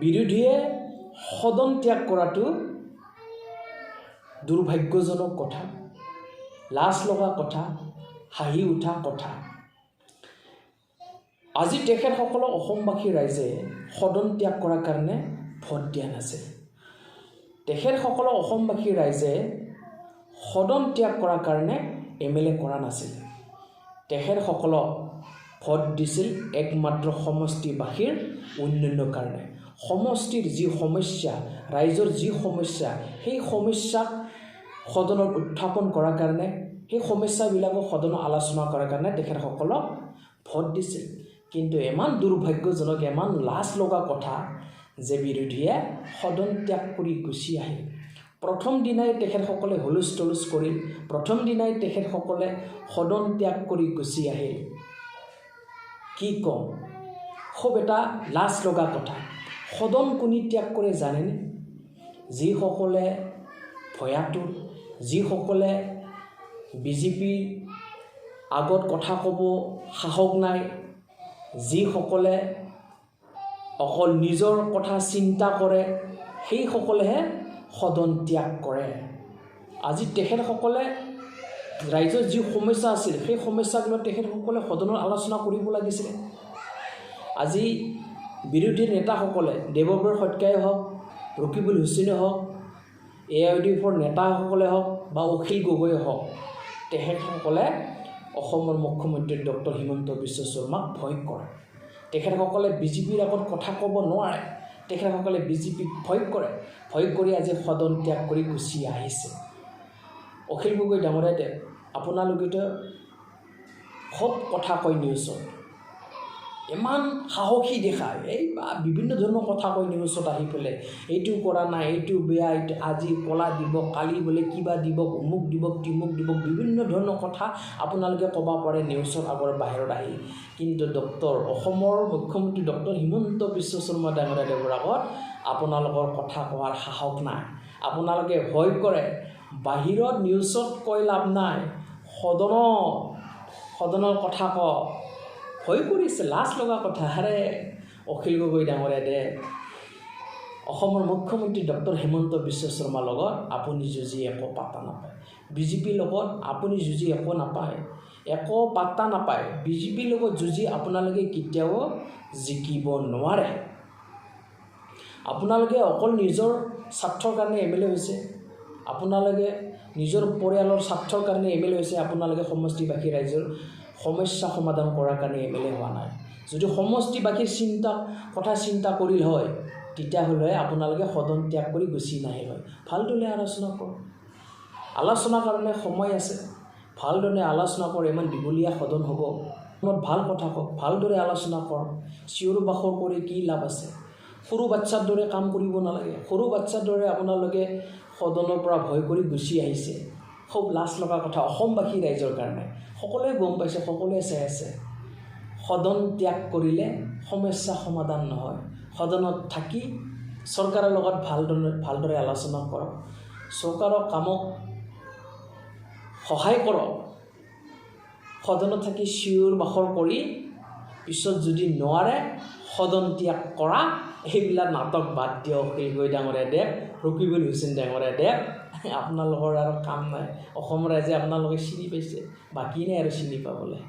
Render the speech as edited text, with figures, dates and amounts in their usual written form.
বিৰোধীয়ে সদন ত্যাগ কৰাটো দুৰ্ভাগ্যজনক কথা, লাজ লগা কথা, হাঁহি উঠা কথা। আজি তেখেতসকলক অসমবাসী ৰাইজে সদন ত্যাগ কৰাৰ কাৰণে ভোট দিয়া নাছিল। তেখেতসকলক অসমবাসী ৰাইজে সদন ত্যাগ কৰাৰ কাৰণে MLA কৰা নাছিল। তেখেতসকলক ভোট দিছিল একমাত্ৰ সমষ্টিবাসীৰ উন্নয়নৰ কাৰণে। সমষ্টিৰ যি সমস্যা, ৰাইজৰ যি সমস্যা, সেই সমস্যাক সদনত উত্থাপন কৰাৰ কাৰণে, সেই সমস্যাবিলাকক সদনত আলোচনা কৰাৰ কাৰণে তেখেতসকলক ভোট দিছিল। কিন্তু ইমান দুৰ্ভাগ্যজনক, ইমান লাজ লগা কথা যে বিৰোধীয়ে সদন ত্যাগ কৰি গুচি আহিল। প্ৰথম দিনাই তেখেতসকলে হুলুচ তুলুচ কৰি, প্ৰথম দিনাই তেখেতসকলে সদন ত্যাগ কৰি গুচি আহিল। কি ক'ম, খুব এটা লাজ লগা কথা। সদন কোনে ত্যাগ কৰে জানেনে? যিসকলে ভয়াতুৰ, যিসকলে বিজেপিৰ আগত কথা ক'ব সাহস নাই, যিসকলে অকল নিজৰ কথা চিন্তা কৰে, সেইসকলেহে সদন ত্যাগ কৰে। আজি তেখেতসকলে ৰাইজৰ যি সমস্যা আছিল, সেই সমস্যাবিলাক তেখেতসকলে সদনত আলোচনা কৰিব লাগিছিলে। আজি বিৰোধী নেতাসকলে, দেৱব্ৰত শইকীয়াই হওক, ৰকিবুল হুছেইনে হওক, AIUDFৰ নেতাসকলে হওক বা অখিল গগৈয়ে হওক, তেখেতসকলে অসমৰ মুখ্যমন্ত্ৰী ডক্টৰ হিমন্ত বিশ্ব শৰ্মাক ভয় কৰে। তেখেতসকলে বিজেপিৰ আগত কথা ক'ব নোৱাৰে। তেখেতসকলে বিজেপিক ভয় কৰে। ভয় কৰি আজি সদন ত্যাগ কৰি গুচি আহিছে। অখিল গগৈ ডাঙৰীয়া, আপোনালোকেতো খুব কথা কয় নিউজত, ইমান সাহসী দেখায়, এই বা বিভিন্ন ধৰণৰ কথা কয় নিউজত আহি পেলাই, এইটো কৰা নাই, এইটো বেয়া, এইটো আজি কলা দিব, কালি বোলে কিবা দিব, অমুক দিব, তিমুক দিব, বিভিন্ন ধৰণৰ কথা আপোনালোকে ক'ব পাৰে নিউজৰ আগৰ বাহিৰত আহি। কিন্তু অসমৰ মুখ্যমন্ত্ৰী ডক্টৰ হিমন্ত বিশ্ব শৰ্মা ডাঙৰীয়া দেৱৰ আগত আপোনালোকৰ কথা কোৱাৰ সাহস নাই। আপোনালোকে ভয় কৰে। বাহিৰত নিউজত কৈ লাভ নাই, সদনৰ কথা কওক। ভয় কৰিছে, লাজ লগা কথা। আৰে অখিল গগৈ ডাঙৰীয়া দে, অসমৰ মুখ্যমন্ত্ৰী ডক্টৰ হিমন্ত বিশ্ব শৰ্মাৰ লগত আপুনি যুঁজি একো পাত্তা নাপায়। বিজেপিৰ লগত আপুনি যুঁজি একো নাপায়, একো পাত্তা নাপায়। বিজেপিৰ লগত যুঁজি আপোনালোকে কেতিয়াও জিকিব নোৱাৰে। আপোনালোকে অকল নিজৰ স্বাৰ্থৰ কাৰণে MLA হৈছে, আপোনালোকে নিজৰ পৰিয়ালৰ স্বাৰ্থৰ কাৰণে MLA হৈছে। আপোনালোকে সমষ্টিবাসী ৰাইজৰ সমস্যা সমাধান কৰাৰ কাৰণে MLA হোৱা নাই। যদি সমষ্টিবাসীৰ কথা চিন্তা কৰিল হয়, তেতিয়াহ'লে আপোনালোকে সদন ত্যাগ কৰি গুচি নাহিল হয়। ভালদৰে আলোচনা কৰক, আলোচনাৰ কাৰণে সময় আছে। ভালদৰে আলোচনা কৰে, ইমান দীঘলীয়া সদন হ'ব, ভাল কথা কওক, ভালদৰে আলোচনা কৰক। চিঞৰ বাখৰ কৰি কি লাভ আছে? সৰু বাচ্ছাৰ দৰে কাম কৰিব নালাগে। সৰু বাচ্ছাৰ দৰে আপোনালোকে সদনৰ পৰা ভয় কৰি গুচি আহিছে। খুব লাজ লগা কথা অসমবাসী ৰাইজৰ কাৰণে। সকলোৱে গম পাইছে, সকলোৱে চাই আছে। সদন ত্যাগ কৰিলে সমস্যা সমাধান নহয়। সদনত থাকি চৰকাৰৰ লগত ভালদৰে আলোচনা কৰক, চৰকাৰৰ কামক সহায় কৰক। সদনত থাকি চিঞৰ বাখৰ কৰি পিছত যদি নোৱাৰে সদন ত্যাগ কৰা, এইবিলাক নাটক বাদ দিয়ক। অখিল গগৈ ডাঙৰীয়া দেৱ, ৰকিবুল হুছেইন ডাঙৰীয়া দেৱ, আপোনালোকৰ আৰু কাম নাই। অসম ৰাইজে আপোনালোকে চিনি পাইছে, বাকী নাই আৰু চিনি পাবলৈ।